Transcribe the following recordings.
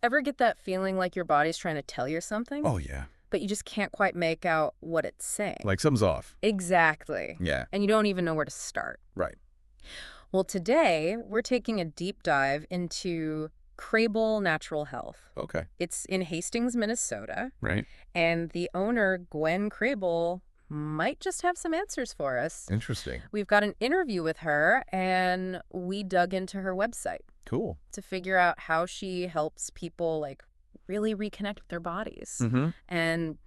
Ever get that feeling like your body's trying to tell you something, Oh, yeah. but you just can't quite make out what it's saying? Like something's off. Exactly. Yeah. And you don't even know where to start. Right. Well, today we're taking a deep dive into Krehbiel Natural Health. Okay. It's in Hastings, Minnesota, Right. and the owner, Gwen Krehbiel, might just have some answers for us. Interesting. We've got an interview with her, and we dug into her website Cool. to figure out how she helps people, like, really reconnect with their bodies and,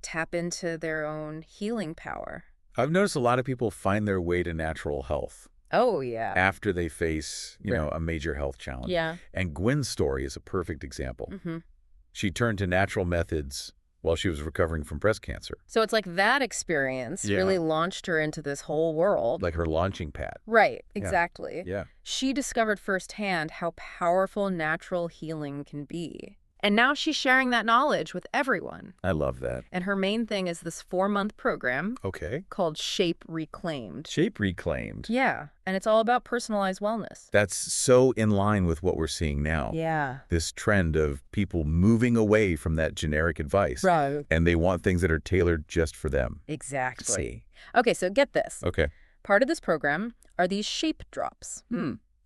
tap into their own healing power. I've noticed a lot of people find their way to natural health Oh, yeah. after they face, a major health challenge. Yeah. And Gwen's story is a perfect example. Mm-hmm. She turned to natural methods while she was recovering from breast cancer. So it's like that experience really launched her into this whole world. Like her launching pad. Right, exactly. Yeah. She discovered firsthand how powerful natural healing can be. And now she's sharing that knowledge with everyone. I love that. And her main thing is this 4-month program Okay. called Shape Reclaimed. Shape Reclaimed. Yeah, and it's all about personalized wellness. That's so in line with what we're seeing now. Yeah. This trend of people moving away from that generic advice. Right. And they want things that are tailored just for them. Exactly. See. Okay, so get this. Okay. Part of this program are these shape drops.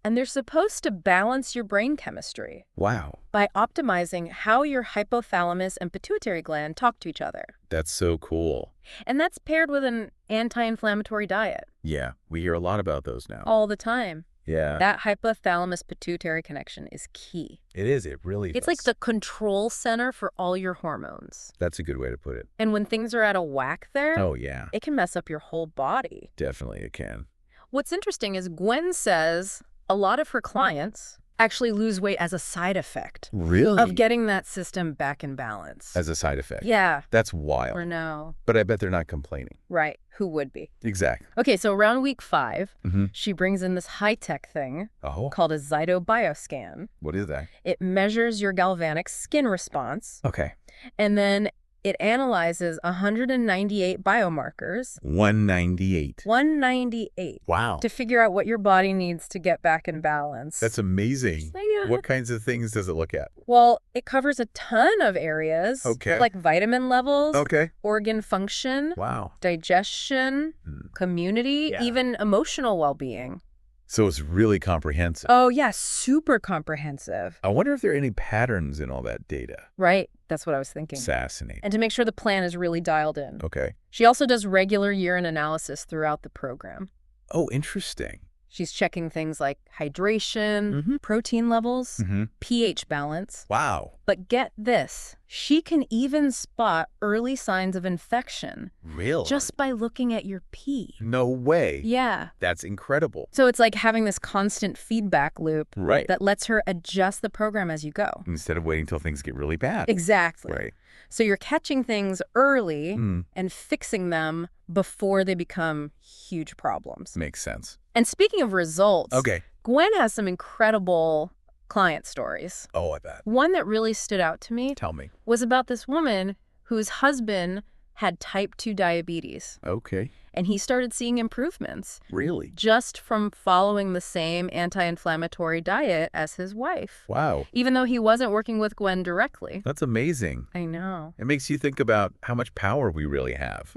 And they're supposed to balance your brain chemistry Wow. by optimizing how your hypothalamus and pituitary gland talk to each other. That's so cool. And that's paired with an anti-inflammatory diet Yeah, we hear a lot about those now. all the time. Yeah. That hypothalamus-pituitary connection is key. It is. It really is. It's like the control center for all your hormones. That's a good way to put it. And when things are out of whack there, Oh, yeah. it can mess up your whole body. Definitely it can. What's interesting is Gwen says a lot of her clients actually lose weight as a side effect Really? of getting that system back in balance. As a side effect. Yeah. That's wild. Or no. But I bet they're not complaining. Right. Who would be? Exactly. Okay, so around week 5, Mm-hmm. she brings in this high-tech thing Oh, called a Zyto Bioscan. what is that? It measures your galvanic skin response, Okay. and then it analyzes 198 biomarkers, 198. 198, Wow. to figure out what your body needs to get back in balance. That's amazing. Yeah. What kinds of things does it look at? Well, it covers a ton of areas, Okay. like vitamin levels, Okay. organ function, Wow. digestion, community, Yeah. even emotional well-being. So it's really comprehensive. Oh, yeah, super comprehensive. I wonder if there are any patterns in all that data. Right, that's what I was thinking. Fascinating. And to make sure the plan is really dialed in. Okay. She also does regular urine analysis throughout the program. Oh, interesting. She's checking things like hydration, Mhm. protein levels, Mm-hmm. pH balance. Wow. But get this, she can even spot early signs of infection Really? just by looking at your pee. No way. Yeah. That's incredible. So it's like having this constant feedback loop Right. that lets her adjust the program as you go. Instead of waiting till things get really bad. Exactly. Right. So you're catching things early Mm. and fixing them before they become huge problems. Makes sense. And speaking of results, Okay. Gwen has some incredible client stories. Oh, I bet. One that really stood out to me Tell me. was about this woman whose husband had type 2 diabetes, Okay. and he started seeing improvements Really? just from following the same anti-inflammatory diet as his wife, Wow. even though he wasn't working with Gwen directly. That's amazing. I know. It makes you think about how much power we really have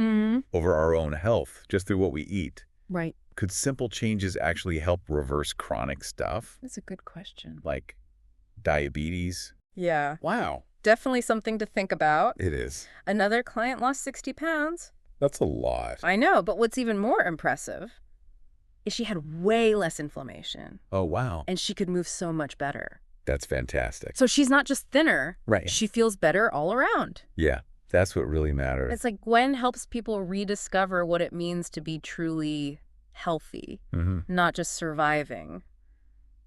over our own health just through what we eat. Right. Could simple changes actually help reverse chronic stuff That's a good question. like diabetes? Yeah. Wow. Definitely something to think about. It is. Another client lost 60 pounds. That's a lot. I know, but what's even more impressive is she had way less inflammation, Oh, wow. and she could move so much better. That's fantastic. So she's not just thinner. Right. She feels better all around. Yeah. That's what really matters. It's like Gwen helps people rediscover what it means to be truly healthy, not just surviving,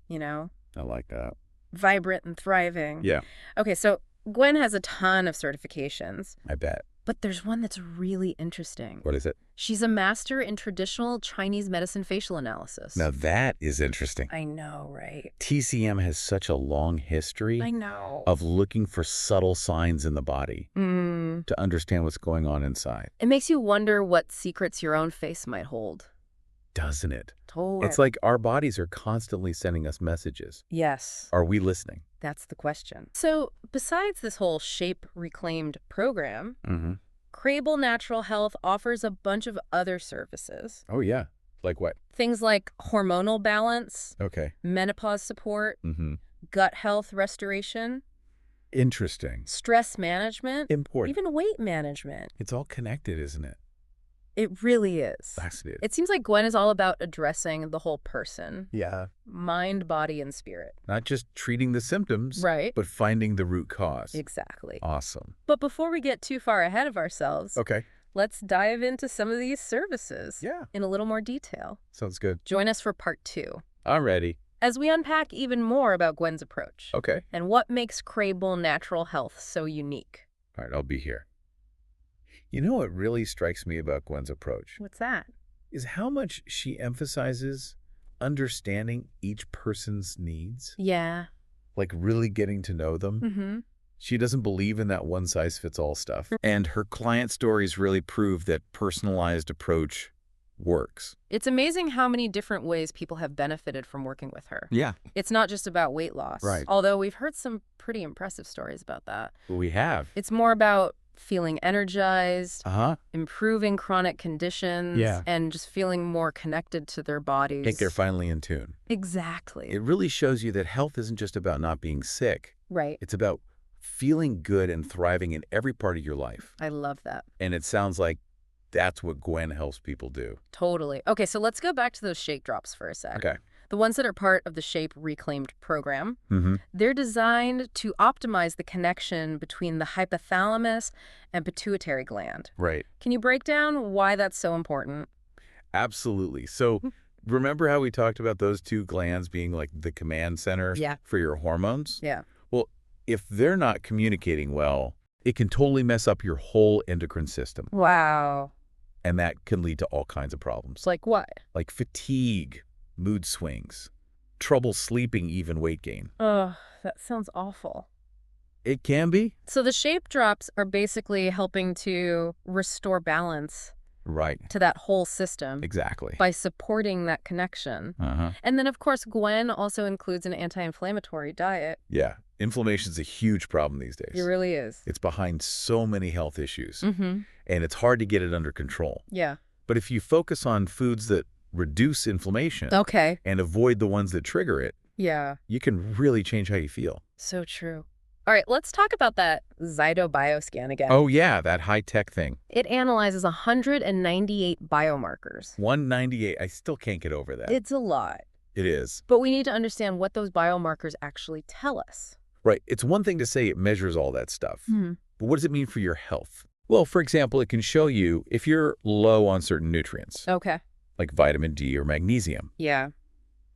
I like that. vibrant and thriving. Yeah. Okay, so Gwen has a ton of certifications, I bet. but there's one that's really interesting. What is it? She's a master in traditional Chinese medicine facial analysis. Now that is interesting. I know, right? TCM has such a long history I know. of looking for subtle signs in the body to understand what's going on inside. It makes you wonder what secrets your own face might hold. Doesn't it? Totally. It's like our bodies are constantly sending us messages. Yes. Are we listening? That's the question. So besides this whole Shape Reclaimed program, Krehbiel Natural Health offers a bunch of other services. Oh, yeah. Like what? Things like hormonal balance, Okay. menopause support, gut health restoration, Interesting. stress management, Important. even weight management. It's all connected, isn't it? It really is. Fascinating. It seems like Gwen is all about addressing the whole person. Yeah. Mind, body, and spirit. Not just treating the symptoms, Right. but finding the root cause. Exactly. Awesome. But before we get too far ahead of ourselves, Okay. let's dive into some of these services Yeah. in a little more detail. Sounds good. Join us for part 2, I'm ready. as we unpack even more about Gwen's approach Okay. and what makes Krehbiel Natural Health so unique. All right, I'll be here. You know what really strikes me about Gwen's approach What's that? is how much she emphasizes understanding each person's needs, Yeah. like really getting to know them. She doesn't believe in that one-size-fits-all stuff. And her client stories really prove that personalized approach works. It's amazing how many different ways people have benefited from working with her. Yeah. It's not just about weight loss. Right. Although we've heard some pretty impressive stories about that. We have. It's more about feeling energized, Uh-huh. improving chronic conditions, Yeah. and just feeling more connected to their bodies. I think they're finally in tune. Exactly. It really shows you that health isn't just about not being sick. Right. It's about feeling good and thriving in every part of your life. I love that. And it sounds like that's what Gwen helps people do. Totally. Okay, so let's go back to those shake drops for a sec. Okay. The ones that are part of the Shape Reclaimed program, Mm-hmm. they're designed to optimize the connection between the hypothalamus and pituitary gland. Right. Can you break down why that's so important? Absolutely. So remember how we talked about those two glands being like the command center Yeah. for your hormones? Yeah. Well, if they're not communicating well, it can totally mess up your whole endocrine system. Wow. And that can lead to all kinds of problems. Like what? Like fatigue, mood swings, trouble sleeping, even weight gain. Ugh, that sounds awful. It can be. So the shape drops are basically helping to restore balance Right. to that whole system Exactly. by supporting that connection. Uh-huh. And then, of course, Gwen also includes an anti-inflammatory diet. Yeah. Inflammation's a huge problem these days. It really is. It's behind so many health issues. Mm-hmm. And it's hard to get it under control. Yeah. But if you focus on foods that reduce inflammation Okay. and avoid the ones that trigger it, Yeah. you can really change how you feel. So true. All right, let's talk about that Zyto Bioscan again. Oh, yeah, that high-tech thing. It analyzes 198 biomarkers. 198. I still can't get over that. It's a lot. It is. But we need to understand what those biomarkers actually tell us. Right. It's one thing to say it measures all that stuff. Hmm. But what does it mean for your health? Well, for example, it can show you if you're low on certain nutrients, Okay. like vitamin D or magnesium, Yeah.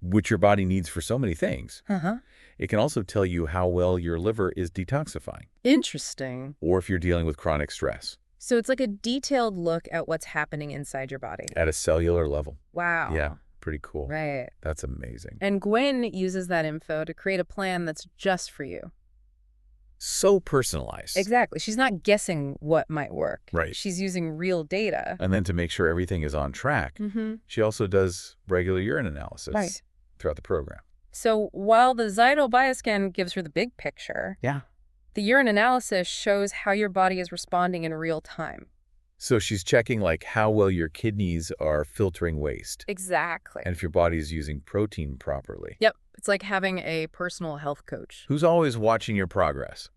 which your body needs for so many things. Uh-huh. It can also tell you how well your liver is detoxifying, Interesting. or if you're dealing with chronic stress So it's like a detailed look at what's happening inside your body. at a cellular level. Wow. Yeah, pretty cool. Right. That's amazing. And Gwen uses that info to create a plan that's just for you. So personalized. Exactly. She's not guessing what might work. Right. She's using real data. And then to make sure everything is on track, Mm-hmm. she also does regular urine analysis Right. throughout the program. So while the Zyto Bioscan gives her the big picture, Yeah. the urine analysis shows how your body is responding in real time. So she's checking like how well your kidneys are filtering waste Exactly. and if your body is using protein properly. Yep. It's like having a personal health coach Who's always watching your progress.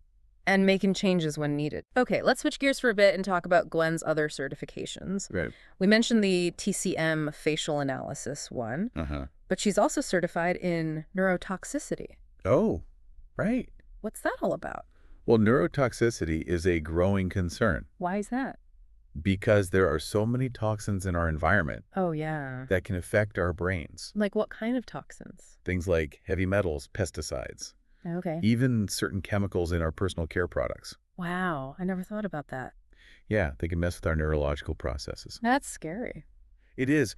and making changes when needed. Okay, let's switch gears for a bit and talk about Gwen's other certifications. Right. We mentioned the TCM facial analysis one, Uh-huh. but she's also certified in neurotoxicity. Oh, right. What's that all about? Well, neurotoxicity is a growing concern Why is that? because there are so many toxins in our environment Oh, yeah. that can affect our brains. Like what kind of toxins? Things like heavy metals, pesticides, Okay. even certain chemicals in our personal care products. Wow, I never thought about that. Yeah, they can mess with our neurological processes. That's scary. It is.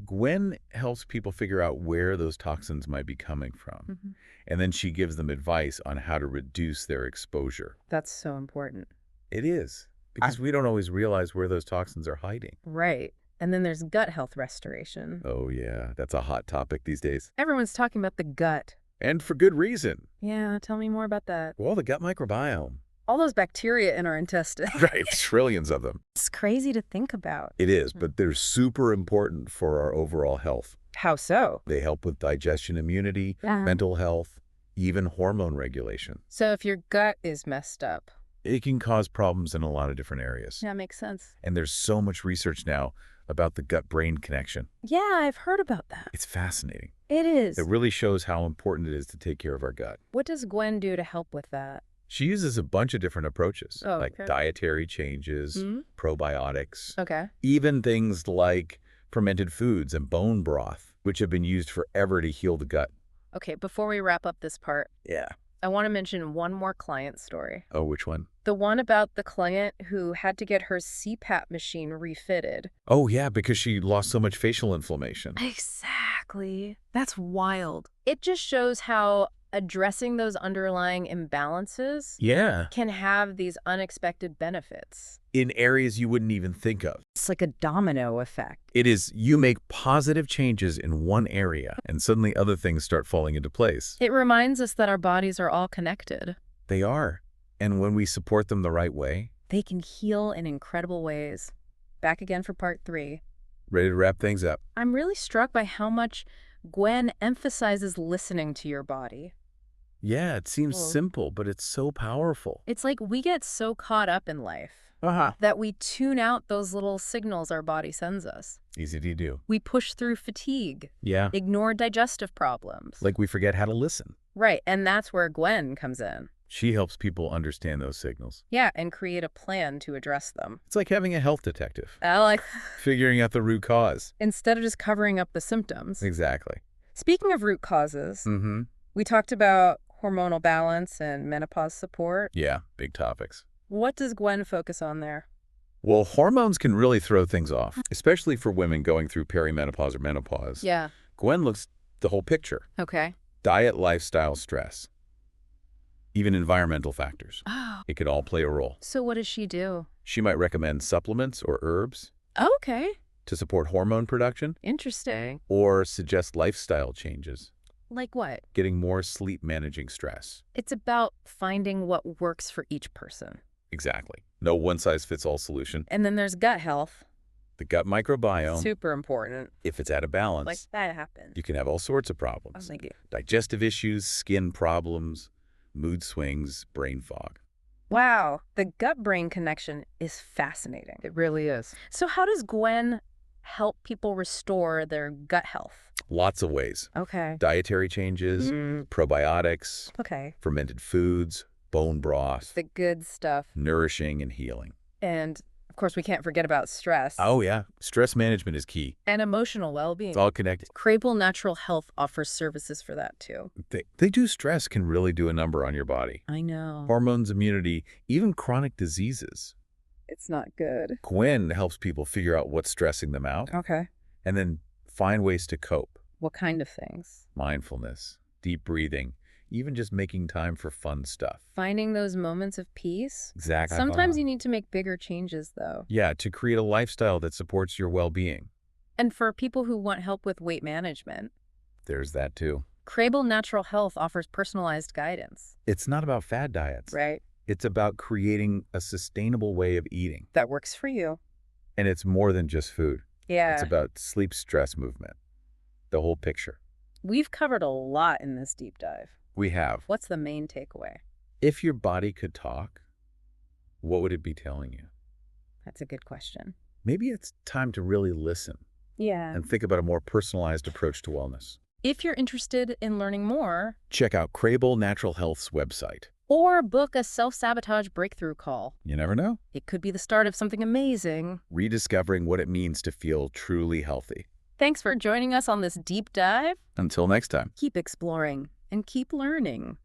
Gwen helps people figure out where those toxins might be coming from, Mm-hmm. and then she gives them advice on how to reduce their exposure. That's so important. It is, because we don't always realize where those toxins are hiding. Right. And then there's gut health restoration. Oh, yeah. That's a hot topic these days. Everyone's talking about the gut. And for good reason. Yeah, tell me more about that. Well, the gut microbiome. All those bacteria in our intestines. Right, trillions of them. It's crazy to think about. It is, but they're super important for our overall health. How so? They help with digestion, immunity, mental health, even hormone regulation. So if your gut is messed up. It can cause problems in a lot of different areas. Yeah, makes sense. And there's so much research now about the gut-brain connection. Yeah, I've heard about that. It's fascinating. It is. It really shows how important it is to take care of our gut. What does Gwen do to help with that? She uses a bunch of different approaches, like okay. dietary changes, probiotics, even things like fermented foods and bone broth, which have been used forever to heal the gut. Okay, before we wrap up this part, Yeah. I want to mention one more client story. Oh, which one? The one about the client who had to get her CPAP machine refitted. Oh, yeah, because she lost so much facial inflammation. Exactly. That's wild. It just shows how addressing those underlying imbalances can have these unexpected benefits. In areas you wouldn't even think of. It's like a domino effect. It is, you make positive changes in one area, and suddenly other things start falling into place. It reminds us that our bodies are all connected. They are. And when we support them the right way, they can heal in incredible ways. Back again for part 3. Ready to wrap things up? I'm really struck by how much Gwen emphasizes listening to your body. Yeah, it seems simple, but it's so powerful. It's like we get so caught up in life that we tune out those little signals our body sends us. Easy to do. We push through fatigue. Yeah. Ignore digestive problems. Like we forget how to listen. Right, and that's where Gwen comes in. She helps people understand those signals. Yeah, and create a plan to address them. It's like having a health detective. I like figuring out the root cause. Instead of just covering up the symptoms. Exactly. Speaking of root causes, we talked about hormonal balance and menopause support. Yeah, big topics. What does Gwen focus on there? Well, hormones can really throw things off, especially for women going through perimenopause or menopause. Yeah. Gwen looks the whole picture. Okay. Diet, lifestyle, stress, even environmental factors. Oh. It could all play a role. So what does she do? She might recommend supplements or herbs. Okay. To support hormone production. Interesting. Or suggest lifestyle changes. Like what? Getting more sleep, managing stress. It's about finding what works for each person. Exactly. No one-size-fits-all solution. And then there's gut health. The gut microbiome. Super important. If it's out of balance. Like that happens. You can have all sorts of problems. Thank you. Digestive issues, skin problems, mood swings, brain fog. Wow. The gut-brain connection is fascinating. It really is. So how does Gwen help people restore their gut health? Lots of ways. Okay. Dietary changes, probiotics, fermented foods, bone broth. The good stuff. Nourishing and healing. And, of course, we can't forget about stress. Oh, yeah. Stress management is key. And emotional well-being. It's all connected. Krehbiel Natural Health offers services for that, too. They do. Stress can really do a number on your body. I know. Hormones, immunity, even chronic diseases. It's not good. Gwen helps people figure out what's stressing them out. Okay. And then find ways to cope. What kind of things? Mindfulness, deep breathing, even just making time for fun stuff. Finding those moments of peace? Exactly. Sometimes you need to make bigger changes, though. Yeah, to create a lifestyle that supports your well-being. And for people who want help with weight management. There's that, too. Krehbiel Natural Health offers personalized guidance. It's not about fad diets. Right. It's about creating a sustainable way of eating. That works for you. And it's more than just food. Yeah. It's about sleep, stress, movement. The whole picture. We've covered a lot in this deep dive. We have. What's the main takeaway? If your body could talk, what would it be telling you? That's a good question. Maybe it's time to really listen. Yeah. And think about a more personalized approach to wellness. If you're interested in learning more, check out Krehbiel Natural Health's website. Or book a self-sabotage breakthrough call. You never know. It could be the start of something amazing. Rediscovering what it means to feel truly healthy. Thanks for joining us on this deep dive. Until next time. Keep exploring and keep learning.